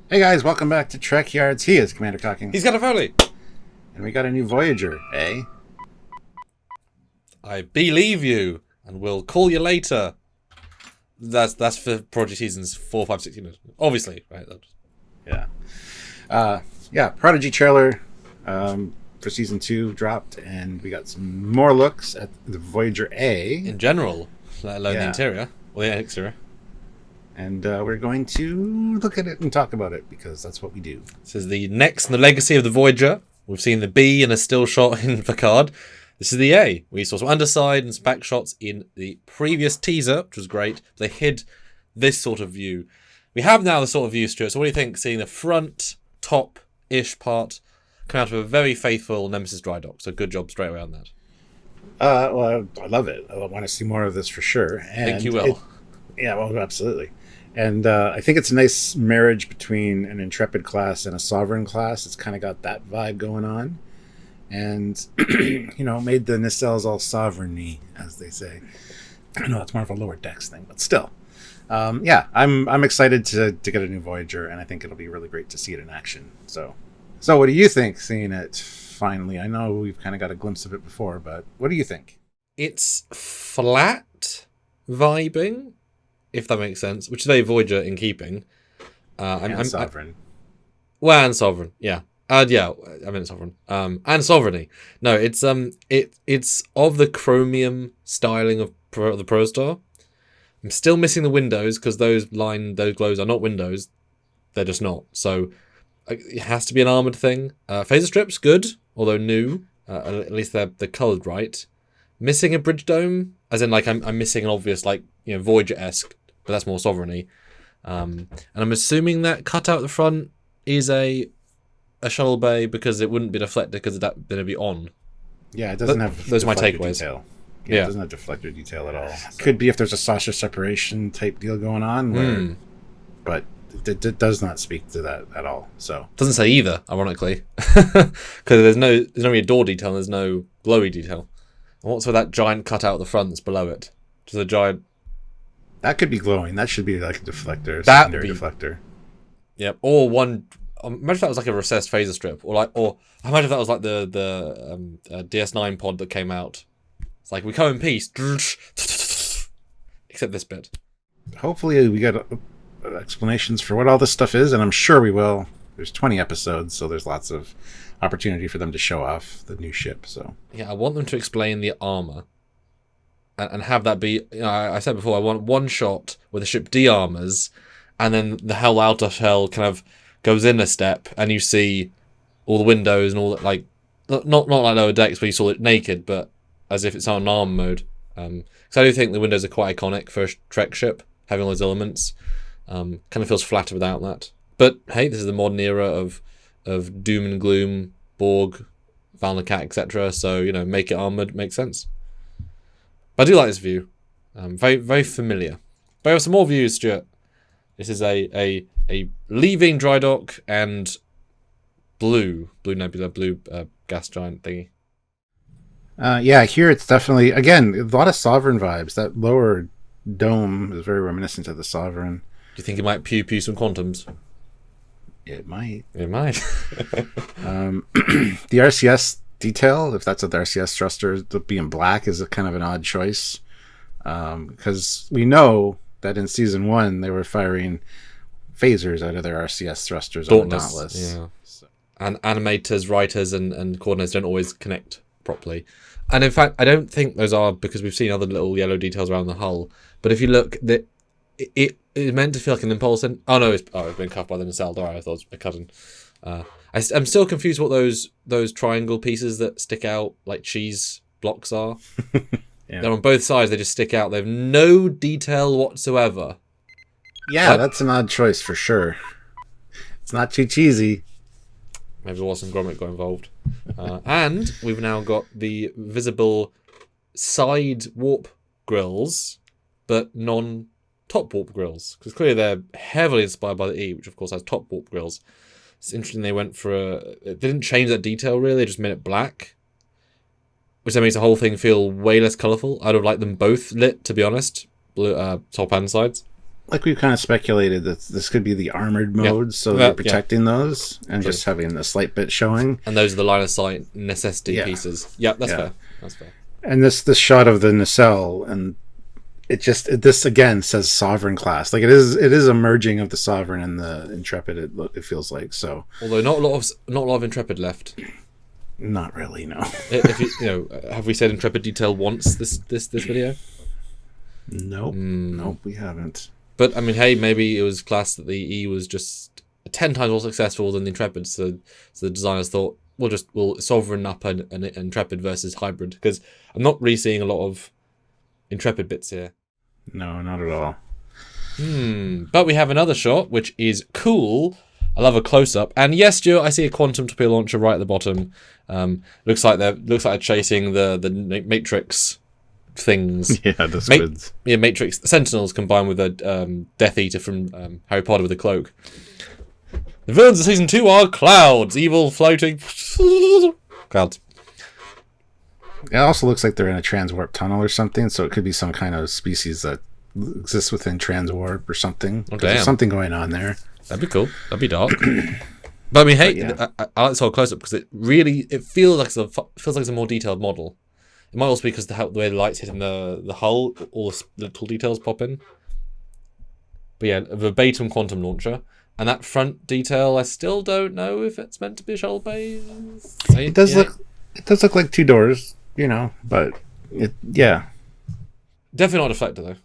Hey guys, welcome back to Trekyards. He is Commander Cocking. He's got a Foley. And we got a new Voyager A. I believe you, and we'll call you later. That's for Prodigy seasons 4, 5, 6, obviously, right? Yeah. Prodigy trailer for season 2 dropped, and we got some more looks at the Voyager A. In general, let alone the interior, or the exterior. And we're going to look at it and talk about it, because that's what we do. This is the next in the legacy of the Voyager. We've seen the B in a still shot in Picard. This is the A. We saw some underside and some back shots in the previous teaser, which was great. They hid this sort of view. We have now the sort of view, Stuart. So what do you think, seeing the front, top-ish part come out of a very faithful Nemesis dry dock? So good job straight away on that. Well, I love it. I want to see more of this for sure. And I think you will. Well, absolutely. And I think it's a nice marriage between an Intrepid class and a Sovereign class. It's kind of got that vibe going on. And, made the nacelles all sovereign-y, as they say. I know it's more of a lower decks thing, but still. I'm excited to get a new Voyager, and I think it'll be really great to see it in action. So what do you think, seeing it finally? I know we've kind of got a glimpse of it before, but what do you think? It's flat vibing, if that makes sense, which is very Voyager in keeping. I'm Sovereign. And Sovereign, yeah. I mean Sovereign. And Sovereignty. No, it's it's of the chromium styling of the ProStar. I'm still missing the windows, because those glows are not windows. They're just not. So it has to be an armoured thing. Phaser strips, good, although new. At least they're coloured right. Missing a bridge dome, as in I'm missing an obvious Voyager-esque, but that's more Sovereignty. And I'm assuming that cutout at the front is a shuttle bay, because it wouldn't be deflected, because that's going to be on. Yeah, it doesn't have those are my takeaways. Detail. Yeah, it doesn't have deflector detail at all. Could be if there's a saucer separation type deal going on, but it does not speak to that at all. So doesn't say either, ironically, because there's no really door detail, and there's no glowy detail. And what's with that giant cutout at the front that's below it? Just a giant. That could be glowing. That should be like a deflector, secondary deflector. Yep, or one. Imagine if that was like a recessed phaser strip, or imagine if that was like the DS9 pod that came out. It's like, we come in peace, except this bit. Hopefully we get explanations for what all this stuff is, and I'm sure we will. There's 20 episodes, so there's lots of opportunity for them to show off the new ship. So yeah, I want them to explain the armor, and have that be. I said before, I want one shot where the ship de-armors, and then the Hell outer shell kind of goes in a step, and you see all the windows and all that, like not like lower decks where you saw it naked, but as if it's on arm mode. Because I do think the windows are quite iconic for a Trek ship, having all those elements. Kind of feels flatter without that. But hey, this is the modern era of doom and gloom, Borg, Valnacat, etc. So make it armored makes sense. But I do like this view. Very very familiar. But we have some more views, Stuart. This is a leaving dry dock and blue nebula, blue gas giant thingy. Here it's definitely, again, a lot of Sovereign vibes. That lower dome is very reminiscent of the Sovereign. Do you think it might pew some quantums? It might. It might. The RCS detail, if that's what the RCS thruster being black, is a kind of an odd choice. Because we know that in season 1 they were firing phasers out of their RCS thrusters on the Dauntless. Yeah. So. And animators, writers, and coordinators don't always connect properly. And in fact, I don't think those are, because we've seen other little yellow details around the hull. But if you look, it is meant to feel like an impulse. Oh no, it's been cut by the nacelle. Alright, I thought it was a cousin. I'm still confused what those triangle pieces that stick out like cheese blocks are. Yeah. They're on both sides. They just stick out. They have no detail whatsoever. Yeah, that's an odd choice for sure. It's not too cheesy. Maybe Wallace and Gromit got involved. And we've now got the visible side warp grills, but non-top warp grills. Because clearly they're heavily inspired by the E, which of course has top warp grills. It's interesting they went for they didn't change that detail really, they just made it black. Which then makes the whole thing feel way less colourful. I'd have liked them both lit, to be honest. Blue, top and sides. like we've kind of speculated that this could be the armored mode, so they're protecting those and just having a slight bit showing. And those are the line of sight necessity pieces. Yeah, that's fair. That's fair. And this shot of the nacelle, and this again says Sovereign class. Like it is a merging of the Sovereign and the Intrepid. It feels like so. Although not a lot of Intrepid left. Not really, no. If have we said Intrepid detail once this video? Nope, we haven't. But I mean, hey, maybe it was class that the E was just 10 times more successful than the Intrepid, so the designers thought we'll Sovereign up an Intrepid versus hybrid, because I'm not really seeing a lot of Intrepid bits here. No, not at all. But we have another shot, which is cool. I love a close-up, and yes, Stuart, I see a quantum torpedo launcher right at the bottom. Looks like they're chasing the Matrix things. Yeah, the squids. Matrix Sentinels combined with a Death Eater from Harry Potter with a cloak. The villains of season 2 are clouds, evil floating clouds. It also looks like they're in a transwarp tunnel or something, so it could be some kind of species that exists within transwarp or something. Oh, there's something going on there. That'd be cool. That'd be dark. But I mean, hey, I like this whole close up because it feels like it's a more detailed model. It might also be because the way the light's hitting the hull, all the little details pop in. But yeah, a verbatim quantum launcher. And that front detail, I still don't know if it's meant to be a shuttle bay. It does look like 2 doors, but yeah. Definitely not a deflector though.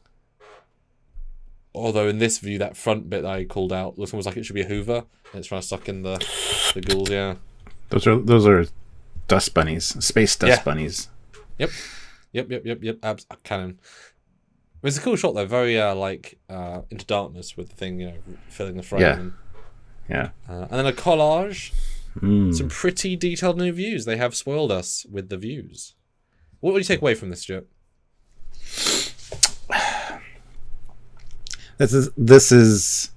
Although in this view, that front bit that I called out looks almost like it should be a Hoover, and it's trying to suck in the ghouls. Yeah, those are dust bunnies, space dust bunnies. Yep. Cannon. It's a cool shot though. Very into darkness with the thing, filling the frame. Yeah. And then a collage. Some pretty detailed new views. They have spoiled us with the views. What would you take away from this, Stuart? This is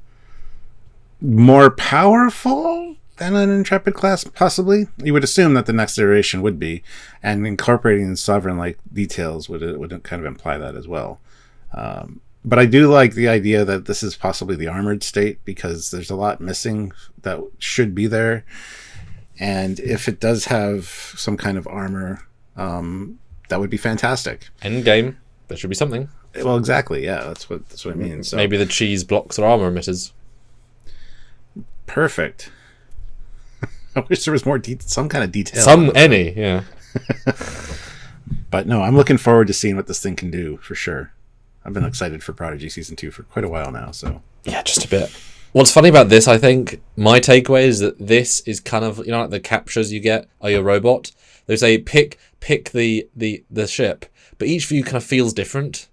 more powerful than an Intrepid class, possibly. You would assume that the next iteration would be, and incorporating Sovereign-like details would kind of imply that as well. But I do like the idea that this is possibly the armored state, because there's a lot missing that should be there. And if it does have some kind of armor, that would be fantastic. End game, there should be something. Well, exactly. Yeah, that's what I mean. So maybe the cheese blocks are armor emitters. Perfect. I wish there was more some kind of detail. Yeah. But no, I'm looking forward to seeing what this thing can do for sure. I've been excited for Prodigy season 2 for quite a while now. So yeah, just a bit. What's funny about this, I think, my takeaway is that this is kind of like the captures you get are your robot. They say pick the ship, but each view kind of feels different.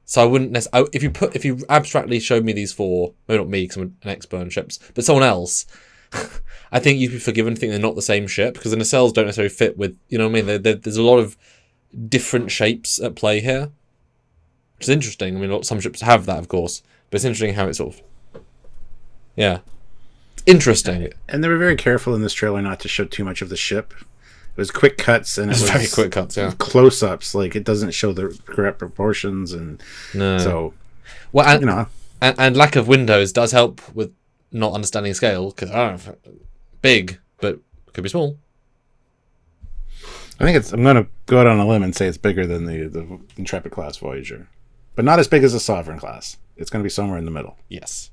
So I wouldn't necessarily, if you abstractly showed me these 4, maybe not me because I'm an expert on ships, but someone else, I think you'd be forgiven thinking they're not the same ship, because the nacelles don't necessarily fit with, what I mean? There's a lot of different shapes at play here, which is interesting. I mean, some ships have that, of course, but it's interesting how it's sort of, yeah, interesting. And they were very careful in this trailer not to show too much of the ship. It was quick cuts, and it was very quick cuts. Yeah, close-ups. Like it doesn't show the correct proportions, and so and lack of windows does help with not understanding scale, because big, but could be small. I think I'm going to go out on a limb and say it's bigger than the Intrepid class Voyager, but not as big as the Sovereign class. It's going to be somewhere in the middle. Yes,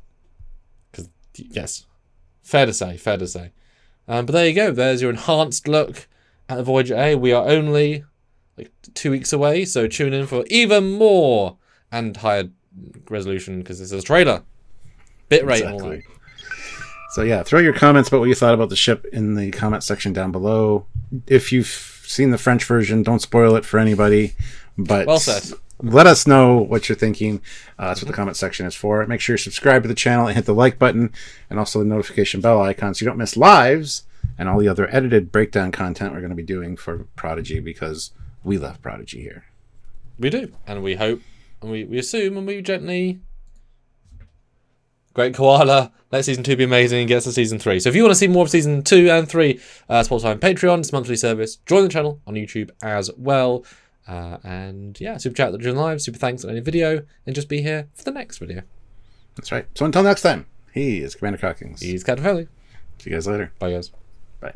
fair to say. But there you go. There's your enhanced look at the Voyager A. We are only 2 weeks away, so tune in for even more and higher resolution, because this is a trailer. Bitrate and all that. So yeah, throw your comments about what you thought about the ship in the comment section down below. If you've seen the French version, don't spoil it for anybody. But well said. Let us know what you're thinking. That's what the comment section is for. Make sure you subscribe to the channel and hit the like button, and also the notification bell icon so you don't miss lives and all the other edited breakdown content we're going to be doing for Prodigy, because we love Prodigy here. We do, and we hope, and we assume, and we gently... Great Koala, let season 2 be amazing and get us to season 3. So if you want to see more of season 2 and 3, support time Patreon, it's a monthly service. Join the channel on YouTube as well. And yeah, super chat that during live, super thanks on any video, and just be here for the next video. That's right. So until next time, he is Commander Cockings. He's Captain Foley. See you guys later. Bye, guys. Bye.